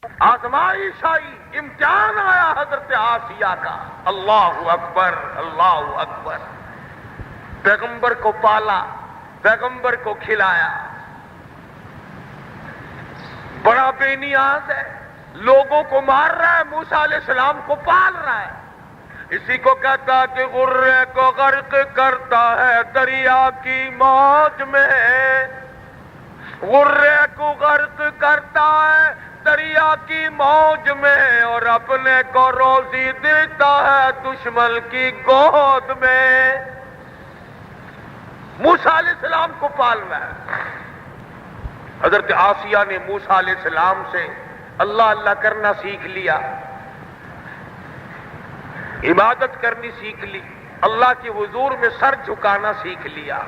آزمائش آئی، امتحان آیا حضرت آسیہ کا۔ اللہ اکبر، اللہ اکبر۔ پیغمبر کو پالا، پیغمبر کو کھلایا، بڑا بے نیاز ہے، لوگوں کو مار رہا ہے، موسیٰ علیہ السلام کو پال رہا ہے۔ اسی کو کہتا کہ غرے کو غرق کرتا ہے دریا کی موج میں، غرے کو غرق کرتا ہے دریا کی موج میں، اور اپنے کو روزی دیتا ہے دشمن کی گود میں۔ موسیٰ علیہ السلام کو پال رہا ہے۔ حضرت آسیہ نے موسیٰ علیہ السلام سے اللہ اللہ کرنا سیکھ لیا، عبادت کرنی سیکھ لی، اللہ کے حضور میں سر جھکانا سیکھ لیا۔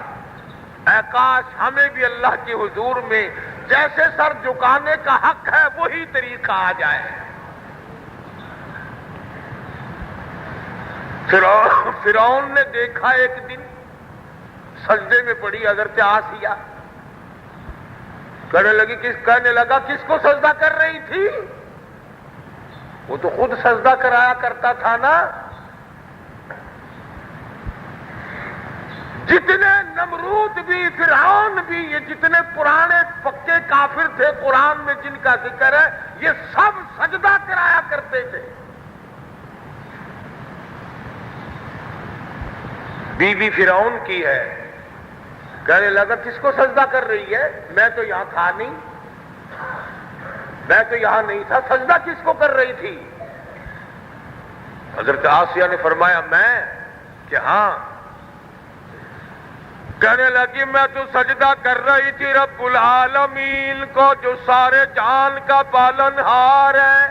اے کاش ہمیں بھی اللہ کے حضور میں جیسے سر جھکانے کا حق ہے وہی طریقہ آ جائے۔ فرعون نے دیکھا ایک دن سجدے میں پڑی حضرت آسیہ، کہنے لگا کس کو سجدہ کر رہی تھی؟ وہ تو خود سجدہ کرایا کرتا تھا نا۔ جتنے نمرود بھی، فرعون بھی، یہ جتنے پرانے پکے کافر تھے قرآن میں جن کا ذکر ہے، یہ سب سجدہ کرایا کرتے تھے۔ بیوی فرعون کی ہے، کہنے لگا کس کو سجدہ کر رہی ہے؟ میں تو یہاں تھا نہیں، میں تو یہاں نہیں تھا، سجدہ کس کو کر رہی تھی؟ حضرت آسیہ نے فرمایا میں، کہ ہاں۔ کہنے لگی میں تو سجدہ کر رہی تھی رب العالمین کو جو سارے جہان کا پالنہار ہے،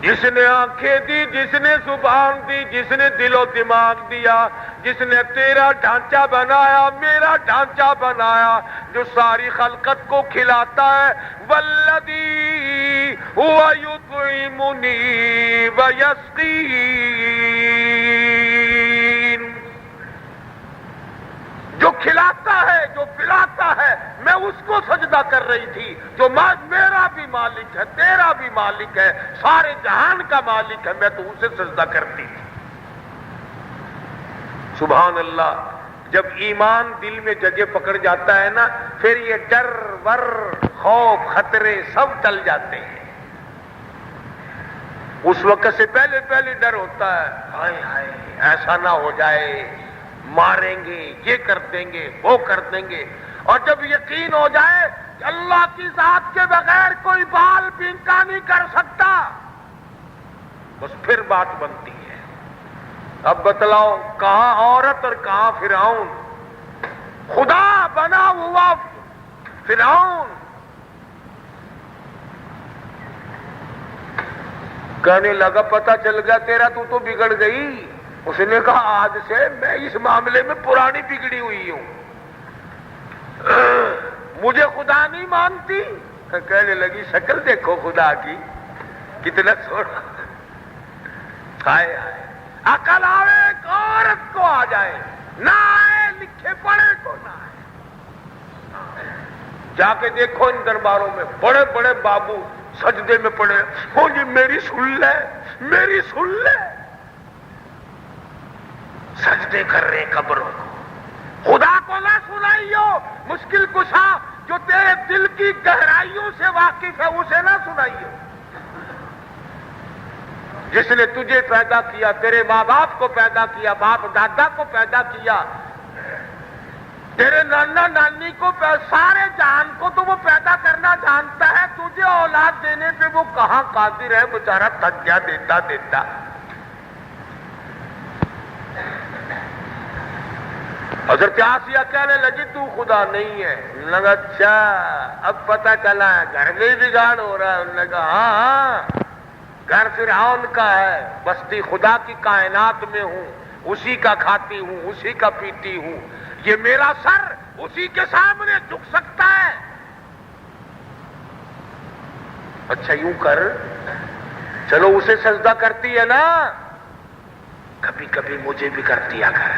جس نے آنکھیں دی، جس نے زبان دی، جس نے دل و دماغ دیا، جس نے تیرا ڈھانچہ بنایا، میرا ڈھانچہ بنایا، جو ساری خلقت کو کھلاتا ہے۔ والذی ہوا یطعمنی ویسقین، جو کھلاتا ہے، جو پلاتا ہے، میں اس کو سجدہ کر رہی تھی، جو میرا بھی مالک ہے، تیرا بھی مالک ہے، سارے جہان کا مالک ہے، میں تو اسے سجدہ کرتی تھی۔ سبحان اللہ۔ جب ایمان دل میں جگہ پکڑ جاتا ہے نا، پھر یہ ڈر ور خوف خطرے سب ٹل جاتے ہیں۔ اس وقت سے پہلے پہلے ڈر ہوتا ہے، ہائے ہائے ایسا نہ ہو جائے، ماریں گے، یہ کر دیں گے، وہ کر دیں گے۔ اور جب یقین ہو جائے کہ اللہ کی ذات کے بغیر کوئی بال بینکا نہیں کر سکتا، بس پھر بات بنتی ہے۔ اب بتلاؤ کہاں عورت اور کہاں فرعون؟ خدا بنا ہوا فرعون کہنے لگا پتہ چل گیا تیرا، تو بگڑ گئی۔ اس نے کہا آج سے میں اس معاملے میں پرانی بگڑی ہوئی ہوں، مجھے خدا نہیں مانتی۔ کہنے لگی شکل دیکھو خدا کی، کتنا سونا، ہائے ہائے۔ عقل آئے ایک عورت کو آ جائے، نہ آئے لکھے پڑھے کو نہ آئے۔ جا کے دیکھو ان درباروں میں بڑے بڑے بابو سجدے میں پڑے، ہو جی میری سن لے، میری سن لے، سجدے کر رہے قبروں کو۔ خدا کو نہ سنائیو، مشکل کشا جو تیرے دل کی گہرائیوں سے واقف ہے اسے نہ سنائیو۔ جس نے تجھے پیدا کیا، تیرے ماں باپ کو پیدا کیا، باپ دادا کو پیدا کیا، تیرے نانا نانی کو، سارے جہان کو تو وہ پیدا کرنا جانتا ہے، تجھے اولاد دینے پہ وہ کہاں قادر ہے؟ بیچارہ تھک گیا دیتا دیتا۔ حضرت آسیہ کہنے لگی تو خدا نہیں ہے۔ لگا اچھا اب پتہ چلا ہے، گھر میں ہی بگاڑ ہو رہا ہے۔ انہوں نے کہا ہاں گھر فرعون کا ہے، بستی خدا کی کائنات میں ہوں، اسی کا کھاتی ہوں، اسی کا پیتی ہوں، یہ میرا سر اسی کے سامنے جھک سکتا ہے۔ اچھا یوں کر، چلو اسے سجدہ کرتی ہے نا، کبھی کبھی مجھے بھی کر دیا کر،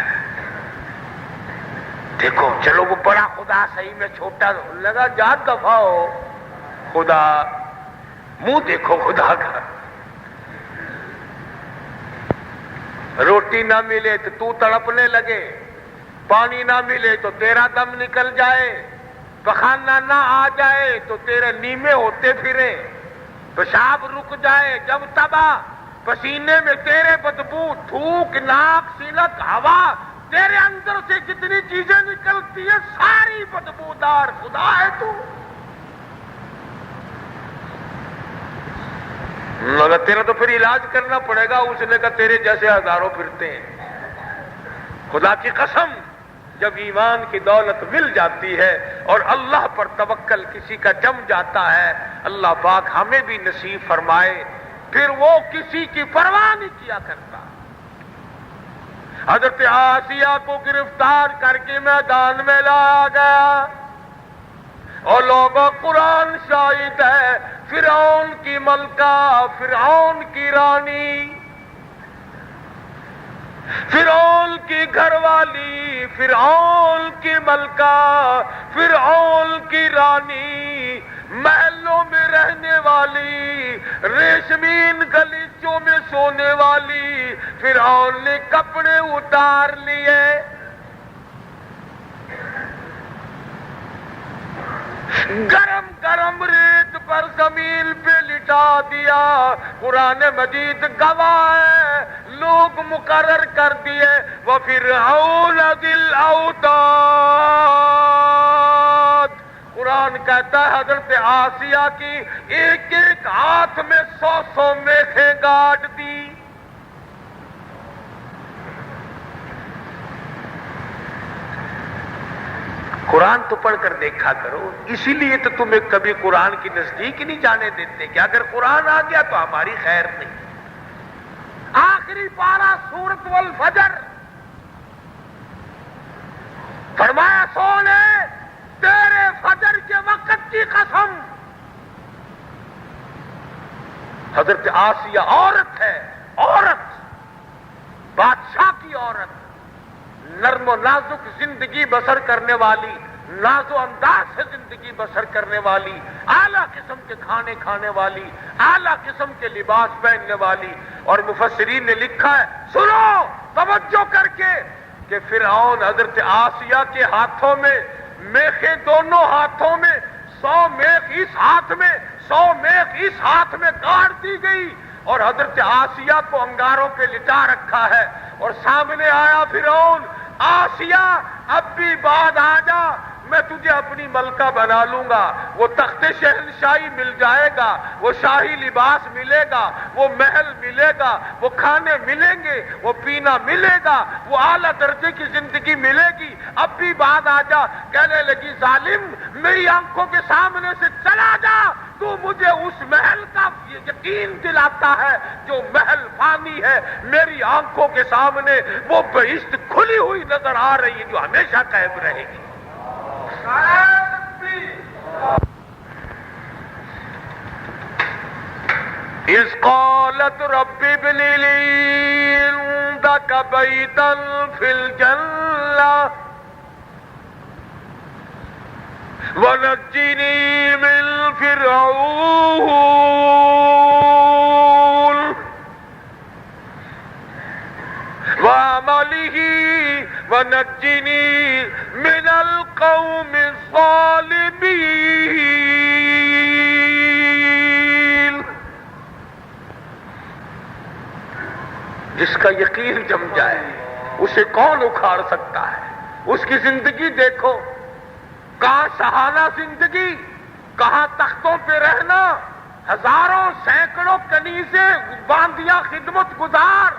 دیکھو چلو وہ بڑا خدا صحیح میں چھوٹا۔ لگا جا دفع ہو، خدا، منہ دیکھو خدا کا. روٹی نہ ملے تو تو تڑپنے لگے، پانی نہ ملے تو تیرا دم نکل جائے، پخانہ نہ آ جائے تو تیرے نیمے ہوتے پھرے، پیشاب رک جائے جب تباہ، پسینے میں تیرے بدبو، تھوک، ناک، سینک، ہوا، تیرے اندر سے جتنی چیزیں نکلتی ہیں ساری بدبودار خدا ہے تو. مگر تیرا تو پھر علاج کرنا پڑے گا. اس نے کہا تیرے جیسے ہزاروں پھرتے ہیں. خدا کی قسم، جب ایمان کی دولت مل جاتی ہے اور اللہ پر توکل کسی کا جم جاتا ہے، اللہ پاک ہمیں بھی نصیب فرمائے، پھر وہ کسی کی پرواہ نہیں کیا کرتا. حضرت آسیہ کو گرفتار کر کے میدان میں لایا گیا اور لوگوں قرآن شاہد ہے، فرعون کی ملکہ، فرعون کی رانی، فرعون کی گھر والی، فرعون کی ملکہ، فرعون کی رانی، محلوں میں رہنے والی، ریشمین گلیچوں میں سونے والی، فرعون نے کپڑے اتار لیے، گرم گرم ریت پر زمین پہ لٹا دیا. قرآن مجید گواہ ہے، لوگ مقرر کر دیے. وَفِرْعَوْنَ ذِي الْأَوْتَادِ، قرآن کہتا ہے حضرت آسیہ کی ایک ایک ہاتھ میں 100 میخیں گاڑ دی. قرآن تو پڑھ کر دیکھا کرو. اسی لیے تو تمہیں کبھی قرآن کی نزدیک نہیں جانے دیتے کہ اگر قرآن آ گیا تو ہماری خیر نہیں. آخری پارہ سورۃ والفجر، فرمایا سونے تیرے فجر کے وقت کی قسم. حضرت آسیہ عورت ہے، عورت، بادشاہ کی عورت، نرم و نازک زندگی بسر کرنے والی، ناز و انداز سے زندگی بسر کرنے والی، اعلیٰ قسم کے کھانے کھانے والی، اعلیٰ قسم کے لباس پہننے والی. اور مفسرین نے لکھا ہے، سنو توجہ کر کے، کہ فرعون حضرت آسیہ کے ہاتھوں میں میخیں، دونوں ہاتھوں میں 100 میخ اس ہاتھ میں، 100 میخ اس ہاتھ میں کاٹ دی گئی اور حضرت آسیہ کو انگاروں پہ لٹا رکھا ہے. اور سامنے آیا فرعون، آسیہ اب بھی بعد آ جا، میں تجھے اپنی ملکہ بنا لوں گا. وہ تخت شہنشاہی مل جائے گا، وہ شاہی لباس ملے گا، وہ محل ملے گا، وہ کھانے ملیں گے، وہ پینا ملے گا، وہ اعلیٰ درجے کی زندگی ملے گی. اب بھی بعد آ جا. کہنے لگی ظالم، میری آنکھوں کے سامنے سے چلا جا، تو مجھے اس محل کا یقین دلاتا ہے جو محل فانی ہے. میری آنکھوں کے سامنے وہ بہشت کھلی ہوئی نظر آ رہی ہے جو ہمیشہ قائم رہے گی. اذ قالت رب ابن لي عندك بيتا في الجنة ونجني من فرعون وعمله ونجني من القوم الظالمين. جس کا یقین جم جائے اسے کون اکھاڑ سکتا ہے؟ اس کی زندگی دیکھو، کہاں شہانہ زندگی، کہاں تختوں پہ رہنا، ہزاروں سینکڑوں کنیزیں، باندیاں خدمت گزار،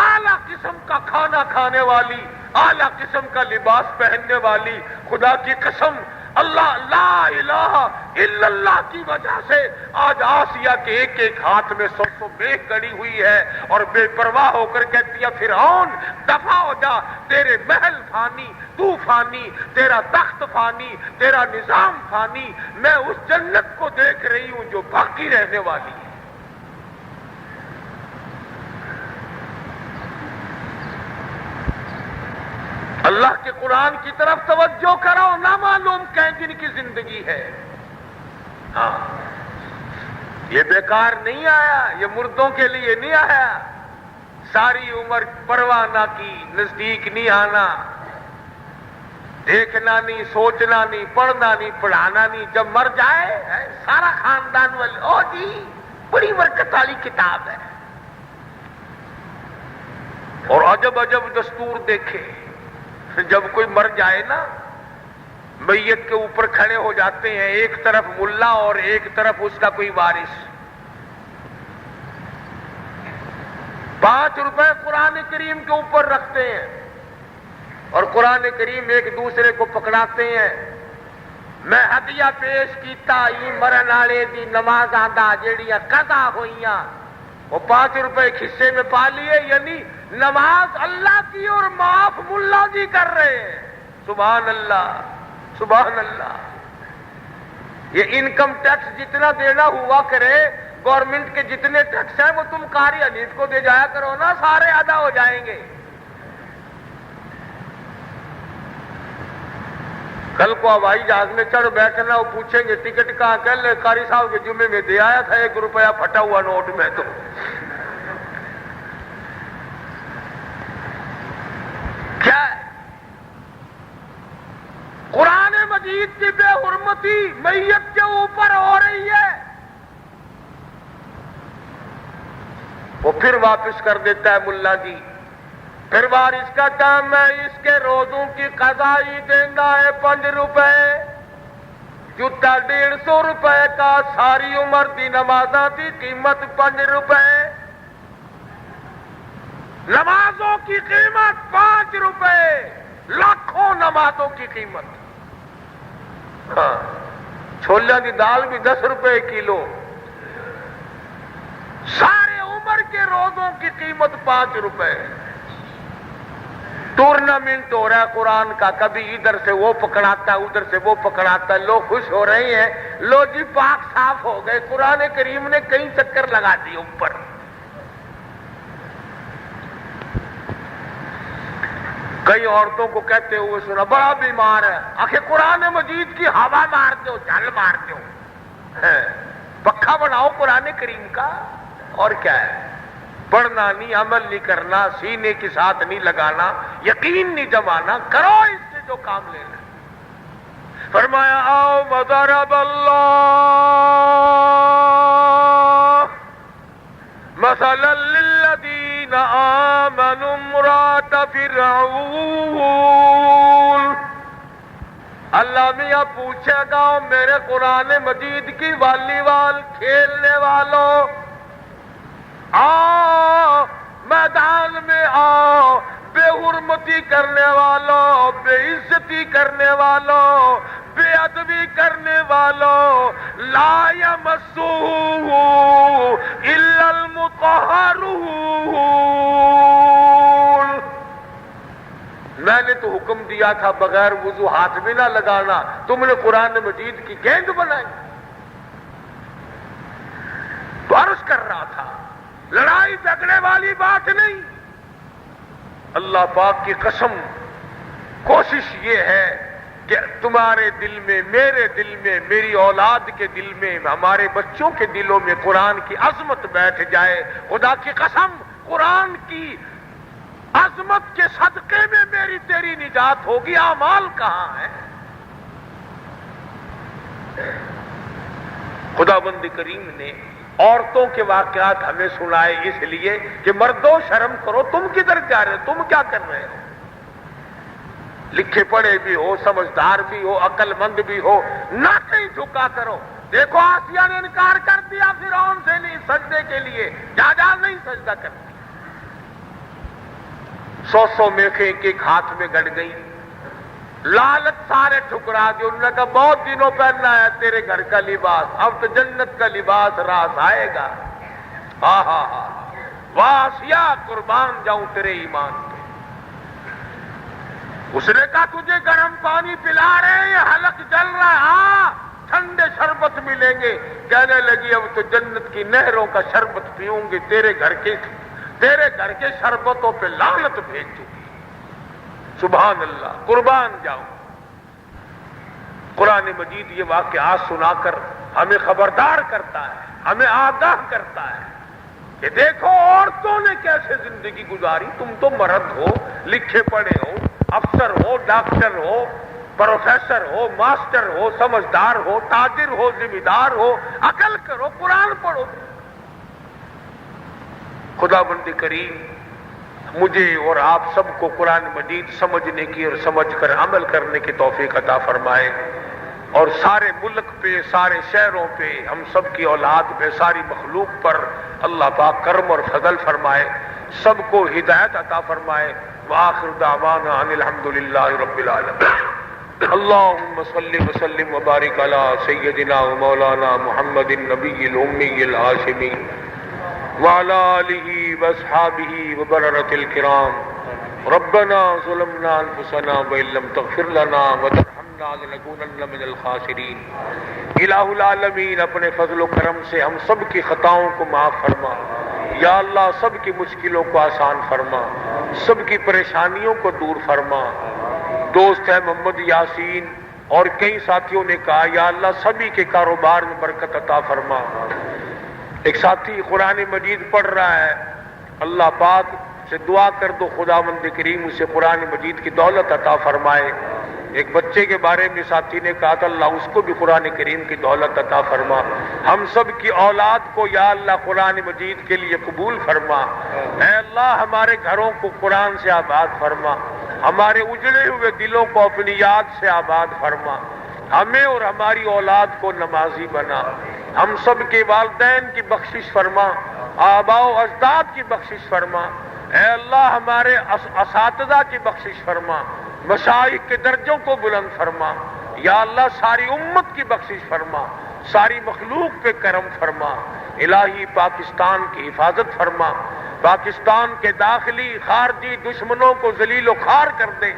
اعلیٰ قسم کا کھانا کھانے والی، اعلیٰ قسم کا لباس پہننے والی. خدا کی قسم، اللہ لا الہ الا اللہ کی وجہ سے آج آسیہ کے ایک ایک ہاتھ میں 100 میخ گڑی ہوئی ہے اور بے پرواہ ہو کر کہتی ہے فرعون دفع ہو جا، تیرے محل فانی، تو فانی، تیرا تخت فانی، تیرا نظام فانی. میں اس جنت کو دیکھ رہی ہوں جو باقی رہنے والی ہے. اللہ کے قرآن کی طرف توجہ کرو، نہ معلوم کہیں جن کی زندگی ہے. ہاں، یہ بیکار نہیں آیا، یہ مردوں کے لیے نہیں آیا۔ ساری عمر پرواہ نہ کی، نزدیک نہیں آنا، دیکھنا نہیں، سوچنا نہیں، پڑھنا نہیں، پڑھانا نہیں، جب مر جائے سارا خاندان والے او جی بڑی برکت والی کتاب ہے۔ اور عجب عجب دستور دیکھے، جب کوئی مر جائے نا، میت کے اوپر کھڑے ہو جاتے ہیں، ایک طرف ملا اور ایک طرف اس کا کوئی وارث، 5 روپے قرآن کریم کے اوپر رکھتے ہیں اور قرآن کریم ایک دوسرے کو پکڑاتے ہیں۔ میں ہدیہ پیش کیتا ای مرن والے دی نماز آندا جیڑیاں قضا ہوئیاں، وہ 5 روپے حصے میں پا لیے، یعنی نماز اللہ کی اور معاف ملا جی کر رہے ہیں۔ سبحان اللہ، سبحان اللہ۔ یہ انکم ٹیکس جتنا دینا ہوا کرے، گورنمنٹ کے جتنے ٹیکس ہیں وہ تم قاری حنیف کو دے جایا کرو نا، سارے ادا ہو جائیں گے۔ کل کو ہوائی جہاز میں چڑھ بیٹھنا، وہ پوچھیں گے ٹکٹ کہاں، کہہ لے قاری صاحب کے جمعے میں دے آیا تھا 1 روپیہ پھٹا ہوا نوٹ میں۔ تو کیا ہے؟ قرآن مجید کی بے حرمتی میت کے اوپر ہو رہی ہے، وہ پھر واپس کر دیتا ہے ملا جی، پھر وارث کا کام ہے اس کے روزوں کی قضائی دینا ہے 5 روپے، جوتا 150 روپے کا، ساری عمر دی نمازاں دی قیمت 5 روپے، نمازوں کی قیمت 5 روپے، لاکھوں نمازوں کی قیمت۔ ہاں، چھولیاں دی دال بھی 10 روپے کلو، سارے عمر کے روزوں کی قیمت 5 روپے۔ ٹورنامنٹ ہو رہا ہے قرآن کا، کبھی ادھر سے وہ پکڑاتا ہے، ادھر سے وہ پکڑاتا ہے، لوگ خوش ہو رہے ہیں، لو جی پاک صاف ہو گئے، قرآن کریم نے کئی چکر لگا دیے اوپر۔ کئی عورتوں کو کہتے ہوئے سنا بڑا بیمار ہے، آخر قرآن مجید کی ہوا مار دو، جھل مار دو، پکھا بناؤ قرآن کریم کا، اور کیا ہے؟ پڑھنا نہیں، عمل نہیں کرنا، سینے کے ساتھ نہیں لگانا، یقین نہیں جمانا، کرو اس سے جو کام لینا۔ فرمایا آؤ وضرب اللہ مثلا للذین آمنوا امرأۃ فرعون، اللہ میاں پوچھے گا میرے قرآن مجید کی والی وال کھیلنے والوں، آؤ میدان میں آؤ، بے حرمتی کرنے والوں، بے عزتی کرنے والوں، بے ادبی کرنے والوں، لا یمسہ الا المطہرون، میں نے تو حکم دیا تھا بغیر وضو ہاتھ میں نہ لگانا، تم نے قرآن مجید کی گیند بنائی۔ تو عرض کر رہا تھا لڑائی جھگڑے والی بات نہیں، اللہ پاک کی قسم، کوشش یہ ہے کہ تمہارے دل میں، میرے دل میں، میری اولاد کے دل میں، ہمارے بچوں کے دلوں میں قرآن کی عظمت بیٹھ جائے۔ خدا کی قسم، قرآن کی عظمت کے صدقے میں میری تیری نجات ہوگی، اعمال کہاں ہے؟ خداوند کریم نے عورتوں کے واقعات ہمیں سنائے اس لیے کہ مردوں شرم کرو، تم کدھر جا رہے ہو، تم کیا کر رہے ہو؟ لکھے پڑھے بھی ہو، سمجھدار بھی ہو، عقل مند بھی ہو، نہ کہیں جھکا کرو۔ دیکھو آسیہ نے انکار کر دیا فرعون سے نہیں سجدے کے لیے، جا نہیں سجدہ کرتی، 100 میخیں ایک ہاتھ میں گڑ گئی، لالچ سارے ٹھکرا دی، انہوں نے کہا بہت دنوں پہننا ہے تیرے گھر کا لباس، اب تو جنت کا لباس راس آئے گا۔ ہاں ہاں ہاں، واہ آسیہ قربان جاؤں تیرے ایمان پہ۔ اس نے کہا تجھے گرم پانی پلا رہے ہیں، یہ حلق جل رہا ہے، ہاں ٹھنڈے شربت ملیں گے۔ کہنے لگی اب تو جنت کی نہروں کا شربت پیوں گی، تیرے گھر کے شربتوں پہ لعنت بھیج دوں گی۔ سبحان اللہ، قربان جاؤں۔ قرآن مجید یہ واقعات سنا کر ہمیں خبردار کرتا ہے، ہمیں آگاہ کرتا ہے کہ دیکھو عورتوں نے کیسے زندگی گزاری، تم تو مرد ہو، لکھے پڑھے ہو، افسر ہو، ڈاکٹر ہو، پروفیسر ہو، ماسٹر ہو، سمجھدار ہو، تاجر ہو، ذمہ دار ہو، عقل کرو، قرآن پڑھو۔ خدا بند کریم مجھے اور آپ سب کو قرآن مجید سمجھنے کی اور سمجھ کر عمل کرنے کی توفیق عطا فرمائے، اور سارے ملک پہ، سارے شہروں پہ، ہم سب کی اولاد پہ، ساری مخلوق پر اللہ پاک کرم اور فضل فرمائے، سب کو ہدایت عطا فرمائے۔ وآخر دعوانا ان الحمدللہ رب العالمین۔ اللہم صلی وسلم وبارک علی سیدنا و مولانا محمد النبی الامی الہاشمی وعلی آلہ واصحابہ وبررۃ الکرام۔ ربنا ظلمنا انفسنا وان لم تغفر لنا وترحمنا لنکونن من الخاسرین۔ الہ العالمین اپنے فضل و کرم سے ہم سب کی خطاؤں کو معاف فرما، یا اللہ سب کی مشکلوں کو آسان فرما، سب کی پریشانیوں کو دور فرما۔ دوست ہے محمد یاسین اور کئی ساتھیوں نے کہا یا اللہ سبھی کے کاروبار میں برکت عطا فرما۔ ایک ساتھی قرآن مجید پڑھ رہا ہے، اللہ پاک سے دعا کر دو خداوند کریم اسے قرآن مجید کی دولت عطا فرمائے۔ ایک بچے کے بارے میں ساتھی نے کہا تھا اللہ اس کو بھی قرآن کریم کی دولت عطا فرما۔ ہم سب کی اولاد کو یا اللہ قرآن مجید کے لیے قبول فرما۔ اے اللہ ہمارے گھروں کو قرآن سے آباد فرما، ہمارے اجڑے ہوئے دلوں کو اپنی یاد سے آباد فرما، ہمیں اور ہماری اولاد کو نمازی بنا، ہم سب کے والدین کی بخشش فرما، آباء و اجداد کی بخشش فرما۔ اے اللہ ہمارے اساتذہ کی بخشش فرما، مشائخ کے درجوں کو بلند فرما، یا اللہ ساری امت کی بخشش فرما، ساری مخلوق پہ کرم فرما۔ الہی پاکستان کی حفاظت فرما، پاکستان کے داخلی خارجی دشمنوں کو ذلیل و خوار کر دے،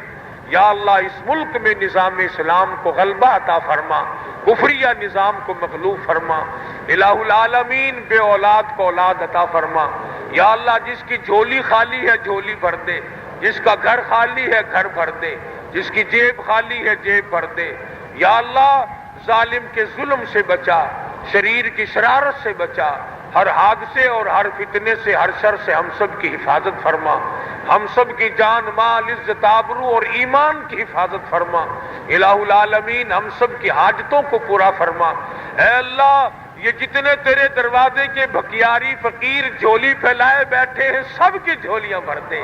یا اللہ اس ملک میں نظام اسلام کو غلبہ عطا فرما، کفریہ نظام کو مغلوب فرما۔ الہ العالمین بے اولاد کو اولاد عطا فرما، یا اللہ جس کی جھولی خالی ہے جھولی بھر دے، جس کا گھر خالی ہے گھر بھر دے، جس کی جیب خالی ہے جیب بھر دے۔ یا اللہ ظالم کے ظلم سے بچا، شریر کی شرارت سے بچا، ہر حادثے اور ہر فتنے سے، ہر شر سے ہم سب کی حفاظت فرما، ہم سب کی جان مال عزت آبرو اور ایمان کی حفاظت فرما۔ الہ العالمین ہم سب کی حاجتوں کو پورا فرما۔ اے اللہ یہ جتنے تیرے دروازے کے بھکیاری فقیر جھولی پھیلائے بیٹھے ہیں سب کی جھولیاں بھر دے،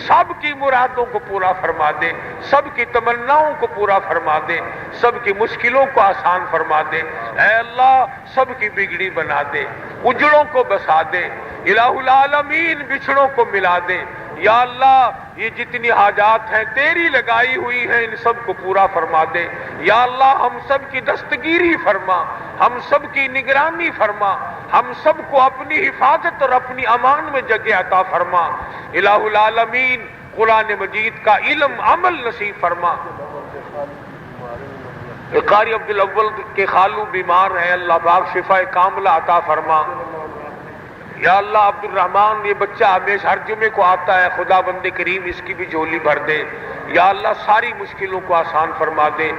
سب کی مرادوں کو پورا فرما دے، سب کی تمناؤں کو پورا فرما دے، سب کی مشکلوں کو آسان فرما دے۔ اے اللہ سب کی بگڑی بنا دے، اجڑوں کو بسا دے، الہ العالمین بچھڑوں کو ملا دے۔ یا اللہ یہ جتنی حاجات ہیں تیری لگائی ہوئی ہیں ان سب کو پورا فرما دے۔ یا اللہ ہم سب کی دستگیری فرما، ہم سب کی نگرانی فرما، ہم سب کو اپنی حفاظت اور اپنی امان میں جگہ عطا فرما۔ الہ العالمین قرآن مجید کا علم عمل نصیب فرما۔ قاری عبدالاول کے خالو بیمار ہیں، اللہ پاک شفا کاملہ عطا فرما۔ یا اللہ عبد الرحمن یہ بچہ ہمیشہ ہر جمعے کو آتا ہے، خدا بند کریم اس کی بھی جھولی بھر دے، یا اللہ ساری مشکلوں کو آسان فرما دے۔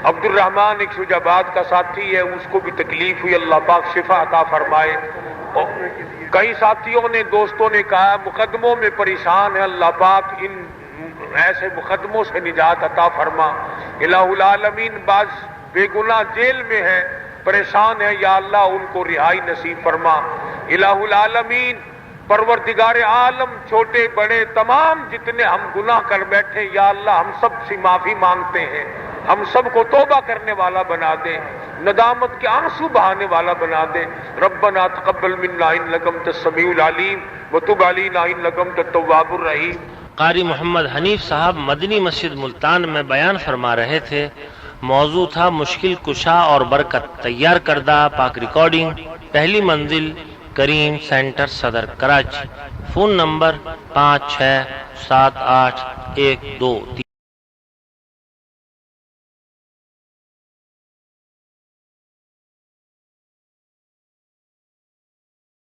عبد الرحمن ایک شجاع آباد کا ساتھی ہے، اس کو بھی تکلیف ہوئی، اللہ پاک شفا عطا فرمائے۔ کئی ساتھیوں نے دوستوں نے کہا مقدموں میں پریشان ہے، اللہ پاک ان ایسے مقدموں سے نجات عطا فرما۔ الہ العالمین بعض بے گناہ جیل میں ہے، پریشان ہے، یا اللہ ان کو رہائی نصیب فرما۔ الہ العالمین پروردگار عالم چھوٹے بڑے تمام جتنے ہم گناہ کر بیٹھے یا اللہ ہم سب سے معافی مانگتے ہیں، ہم سب کو توبہ کرنے والا بنا دے، ندامت کے آنسو بہانے والا بنا دے۔ ربنا تقبل منا انک انت السمیع العلیم وتب علینا انک انت التواب الرحیم۔ قاری محمد حنیف صاحب مدنی مسجد ملتان میں بیان فرما رہے تھے، موضوع تھا مشکل کشا اور برکت، تیار کردہ پاک ریکارڈنگ، پہلی منزل کریم سینٹر صدر کراچی۔ Phone number 567812